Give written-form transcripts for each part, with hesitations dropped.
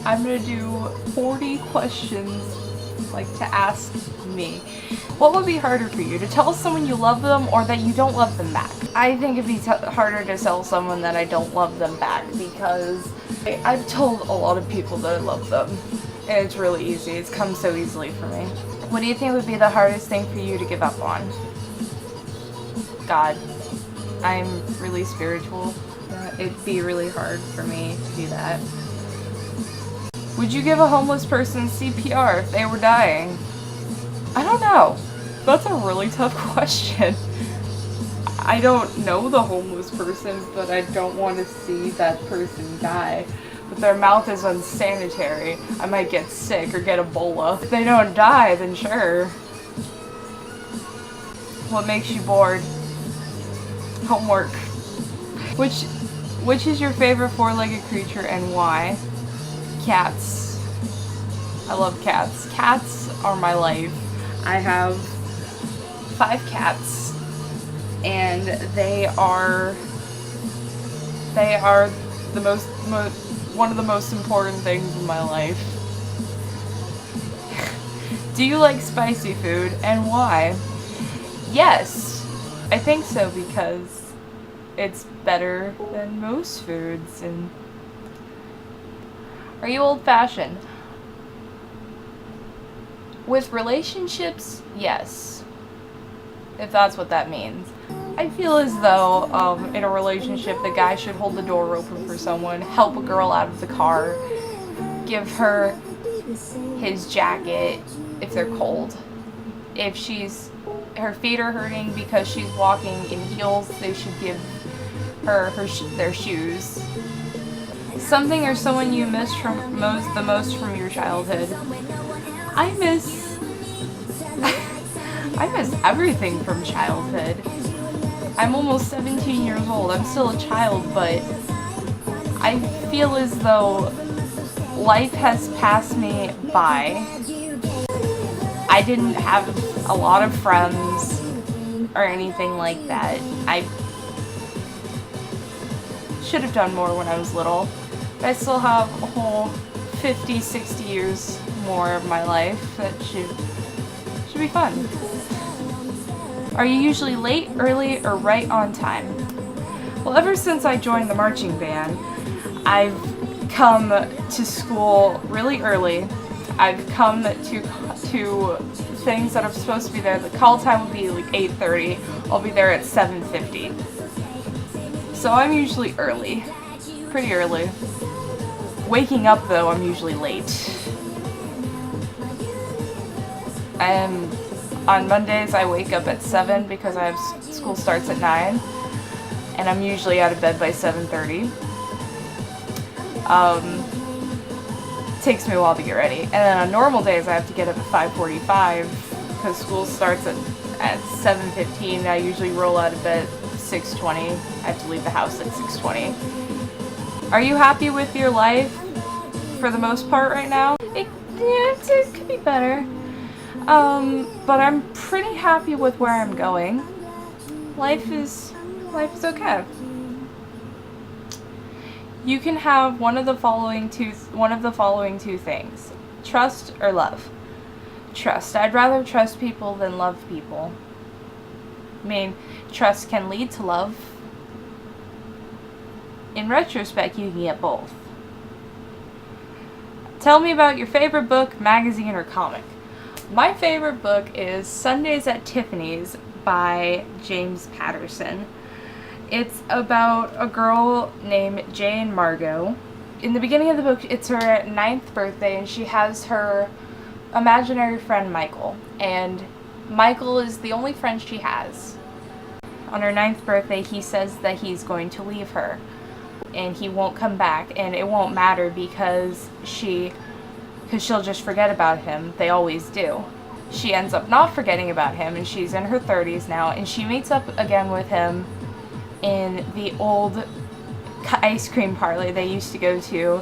I'm gonna do 40 questions, like, to ask me. What would be harder for you, to tell someone you love them or that you don't love them back? I think it'd be harder to tell someone that I don't love them back, because I've told a lot of people that I love them, and it's really easy. It's come so easily for me. What do you think would be the hardest thing for you to give up on? God. I'm really spiritual. It'd be really hard for me to do that. Would you give a homeless person CPR if they were dying? I don't know. That's a really tough question. I don't know the homeless person, but I don't want to see that person die. If their mouth is unsanitary, I might get sick or get Ebola. If they don't die, then sure. What makes you bored? Homework. Which is your favorite four-legged creature and why? Cats. I love cats. Cats are my life. I have 5 cats, and they are the one of the most important things in my life. Do you like spicy food and why? Yes, I think so, because it's better than most foods. And are you old-fashioned? With relationships, yes. If that's what that means. I feel as though in a relationship the guy should hold the door open for someone, help a girl out of the car, give her his jacket if they're cold. If her feet are hurting because she's walking in heels, they should give her their shoes. Something or someone you miss the most from your childhood. I miss everything from childhood. I'm almost 17 years old. I'm still a child, but I feel as though life has passed me by. I didn't have a lot of friends or anything like that. I should have done more when I was little, but I still have a whole 50, 60 years more of my life that should be fun. Are you usually late, early, or right on time? Well, ever since I joined the marching band, I've come to school really early. I've come to things that I'm supposed to be there. The call time will be like 8:30. I'll be there at 7:50. So I'm usually early. Pretty early. Waking up, though, I'm usually late. On Mondays, I wake up at 7 because school starts at 9. And I'm usually out of bed by 7:30. Takes me a while to get ready. And then on normal days, I have to get up at 5:45 because school starts at 7:15. I usually roll out of bed at 6:20. I have to leave the house at 6:20. Are you happy with your life for the most part right now? It could be better. But I'm pretty happy with where I'm going. Life is okay. You can have one of the following two things. Trust or love. Trust. I'd rather trust people than love people. I mean, trust can lead to love. In retrospect, you can get both. Tell me about your favorite book, magazine, or comic. My favorite book is Sundays at Tiffany's by James Patterson. It's about a girl named Jane Margot. In the beginning of the book, it's her 9th birthday, and she has her imaginary friend Michael. And Michael is the only friend she has. On her 9th birthday, he says that he's going to leave her. And he won't come back, and it won't matter because she'll just forget about him. They always do. She ends up not forgetting about him, and she's in her 30s now, and she meets up again with him in the old ice cream parlor they used to go to.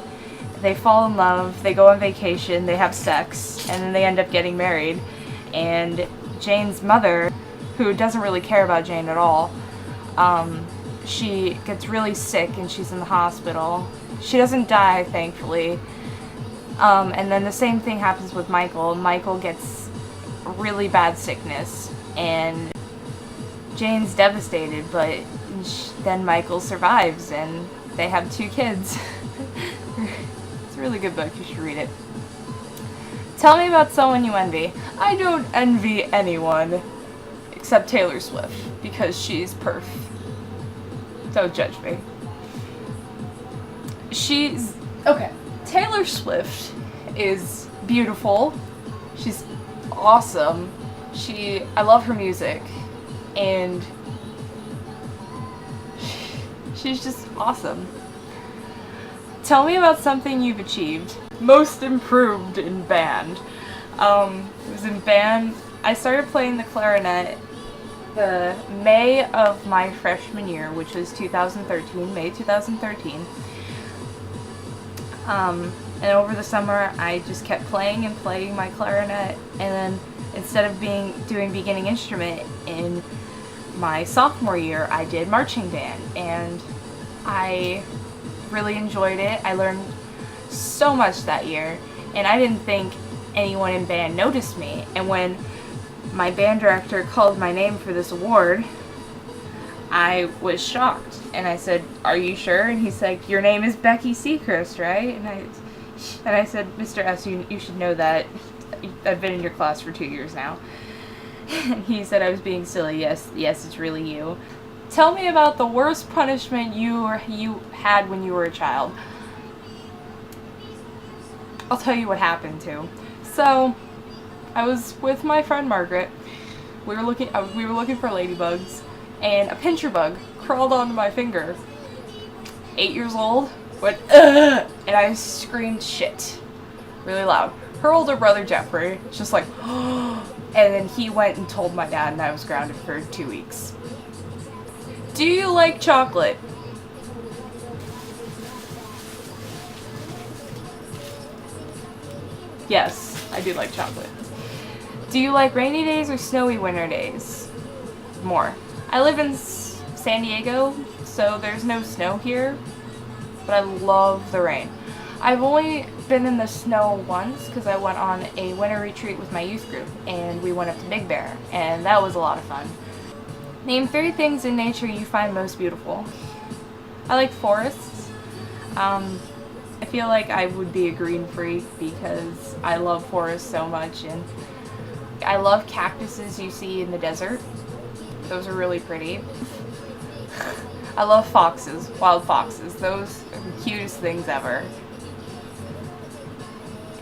They fall in love, they go on vacation, they have sex, and then they end up getting married. And Jane's mother, who doesn't really care about Jane at all, she gets really sick and she's in the hospital. She doesn't die, thankfully. And then the same thing happens with Michael. Michael gets really bad sickness, and Jane's devastated, but then Michael survives, and they have 2 kids. It's a really good book. You should read it. Tell me about someone you envy. I don't envy anyone except Taylor Swift, because she's perf. Don't judge me. Okay. Taylor Swift is beautiful. She's awesome. I love her music, and she's just awesome. Tell me about something you've achieved. Most improved in band. It was in band. I started playing the clarinet the May of my freshman year, which was 2013, May 2013. And over the summer, I just kept playing and playing my clarinet, and then instead of doing beginning instrument in my sophomore year, I did marching band, and I really enjoyed it. I learned so much that year, and I didn't think anyone in band noticed me. And when my band director called my name for this award, I was shocked, and I said, "Are you sure?" And he's like, "Your name is Becky Secrist, right?" And I said, "Mr. S, you should know that. I've been in your class for 2 years now." And he said I was being silly. Yes, it's really you. Tell me about the worst punishment you had when you were a child. I'll tell you what happened too. So, I was with my friend Margaret. We were looking for ladybugs, and a pincher bug crawled onto my finger. 8 years old, went ugh, and I screamed shit really loud. Her older brother Jeffrey, just like, and then he went and told my dad, and I was grounded for 2 weeks. Do you like chocolate? Yes, I do like chocolate. Do you like rainy days or snowy winter days? More. I live in San Diego, so there's no snow here, but I love the rain. I've only been in the snow once because I went on a winter retreat with my youth group, and we went up to Big Bear, and that was a lot of fun. Name 3 things in nature you find most beautiful. I like forests. I feel like I would be a green freak because I love forests so much, and I love cactuses you see in the desert. Those are really pretty. I love foxes, wild foxes. Those are the cutest things ever.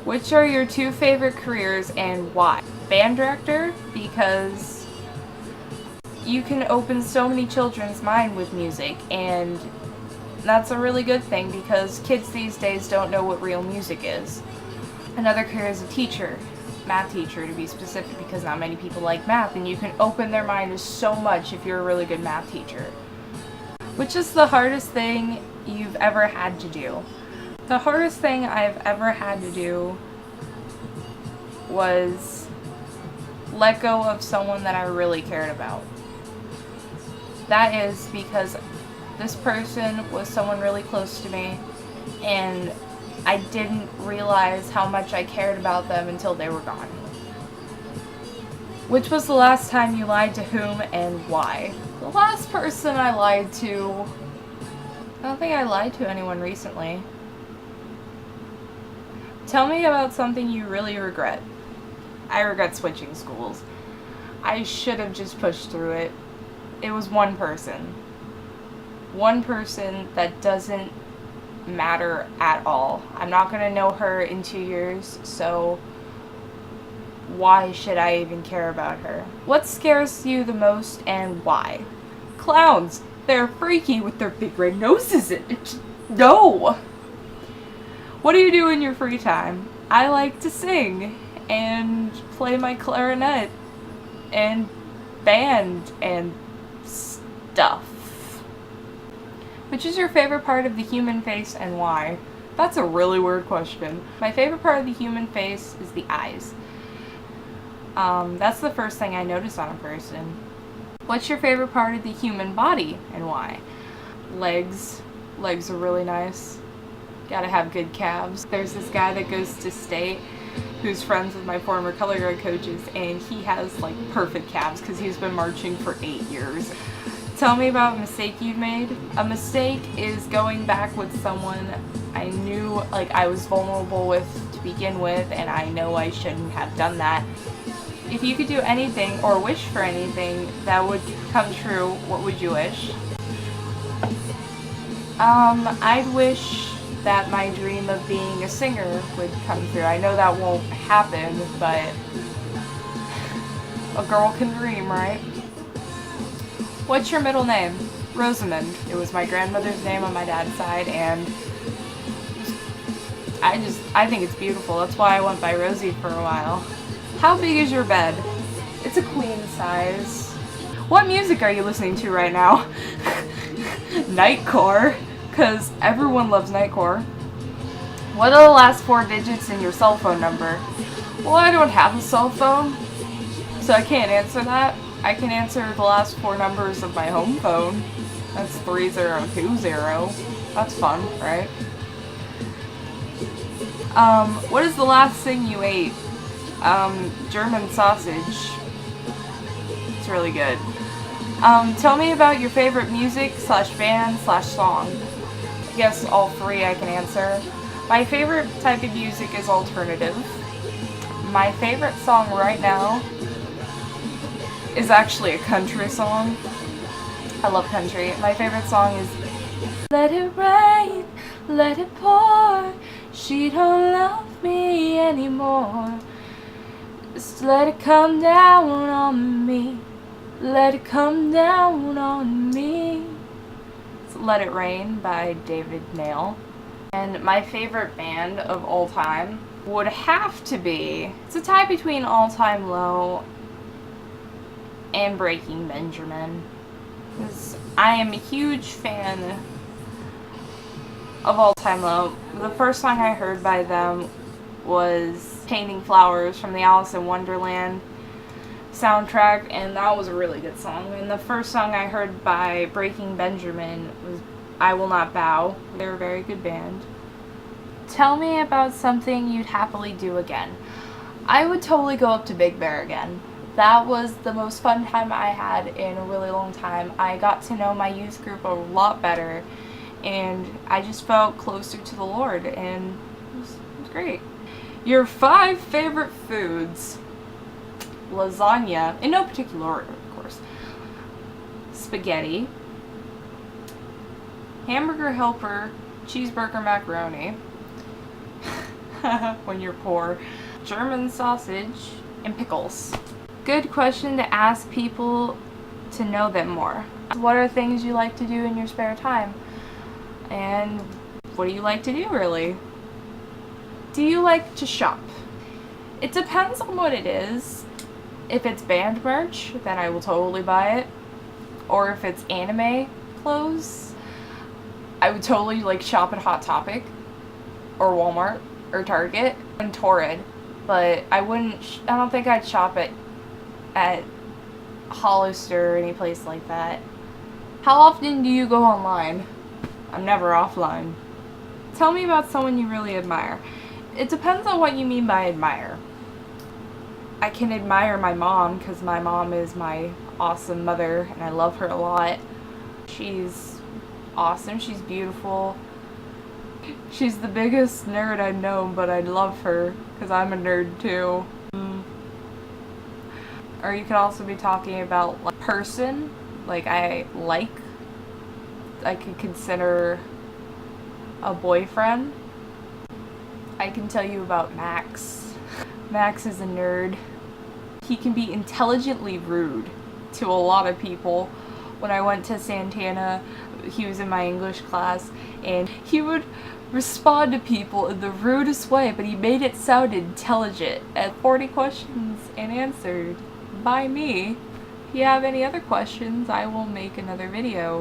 Which are your 2 favorite careers and why? Band director, because you can open so many children's mind with music, and that's a really good thing because kids these days don't know what real music is. Another career is a teacher, math teacher to be specific, because not many people like math, and you can open their mind to so much if you're a really good math teacher. Which is the hardest thing you've ever had to do? The hardest thing I've ever had to do was let go of someone that I really cared about. That is because this person was someone really close to me, and I didn't realize how much I cared about them until they were gone. Which was the last time you lied to whom and why? The last person I lied to... I don't think I lied to anyone recently. Tell me about something you really regret. I regret switching schools. I should have just pushed through it. It was one person. One person that doesn't matter at all. I'm not gonna know her in 2 years, so why should I even care about her? What scares you the most and why? Clowns. They're freaky with their big red noses. No! What do you do in your free time? I like to sing and play my clarinet and band and stuff. Which is your favorite part of the human face and why? That's a really weird question. My favorite part of the human face is the eyes. That's the first thing I notice on a person. What's your favorite part of the human body and why? Legs. Legs are really nice. Gotta have good calves. There's this guy that goes to state who's friends with my former color guard coaches, and he has like perfect calves because he's been marching for 8 years. Tell me about a mistake you've made. A mistake is going back with someone I knew like I was vulnerable with to begin with, and I know I shouldn't have done that. If you could do anything or wish for anything that would come true, what would you wish? I'd wish that my dream of being a singer would come true. I know that won't happen, but a girl can dream, right? What's your middle name? Rosamond. It was my grandmother's name on my dad's side, and I think it's beautiful. That's why I went by Rosie for a while. How big is your bed? It's a queen size. What music are you listening to right now? Nightcore, because everyone loves Nightcore. What are the last 4 digits in your cell phone number? Well, I don't have a cell phone, so I can't answer that. I can answer the last 4 numbers of my home phone. That's 3020. That's fun, right? What is the last thing you ate? German sausage. It's really good. Tell me about your favorite music / band / song. Yes, all 3 I can answer. My favorite type of music is alternative. My favorite song right now is actually a country song. I love country. My favorite song is Let It Rain, Let It Pour, She Don't Love Me Anymore. Just let it come down on me. Let it come down on me. It's Let It Rain by David Nail. And my favorite band of all time would have to be, it's a tie between All Time Low and Breaking Benjamin. Because I am a huge fan of All Time Low. The first song I heard by them was Painting Flowers from the Alice in Wonderland soundtrack, and that was a really good song. And the first song I heard by Breaking Benjamin was I Will Not Bow. They're a very good band. Tell me about something you'd happily do again. I would totally go up to Big Bear again. That was the most fun time I had in a really long time. I got to know my youth group a lot better, and I just felt closer to the Lord, and it was great. Your 5 favorite foods. Lasagna, in no particular order, of course. Spaghetti, hamburger helper, cheeseburger macaroni, when you're poor, German sausage, and pickles. Good question to ask people to know them more. What are things you like to do in your spare time? And what do you like to do, really? Do you like to shop? It depends on what it is. If it's band merch, then I will totally buy it. Or if it's anime clothes, I would totally like shop at Hot Topic or Walmart or Target and Torrid. But I don't think I'd shop at Hollister or any place like that. How often do you go online? I'm never offline. Tell me about someone you really admire. It depends on what you mean by admire. I can admire my mom because my mom is my awesome mother and I love her a lot. She's awesome. She's beautiful. She's the biggest nerd I've known, but I love her because I'm a nerd too. Or you could also be talking about like person, like I could consider a boyfriend. I can tell you about Max. Max is a nerd. He can be intelligently rude to a lot of people. When I went to Santana, he was in my English class, and he would respond to people in the rudest way, but he made it sound intelligent. At 40 questions and answered by me. If you have any other questions, I will make another video.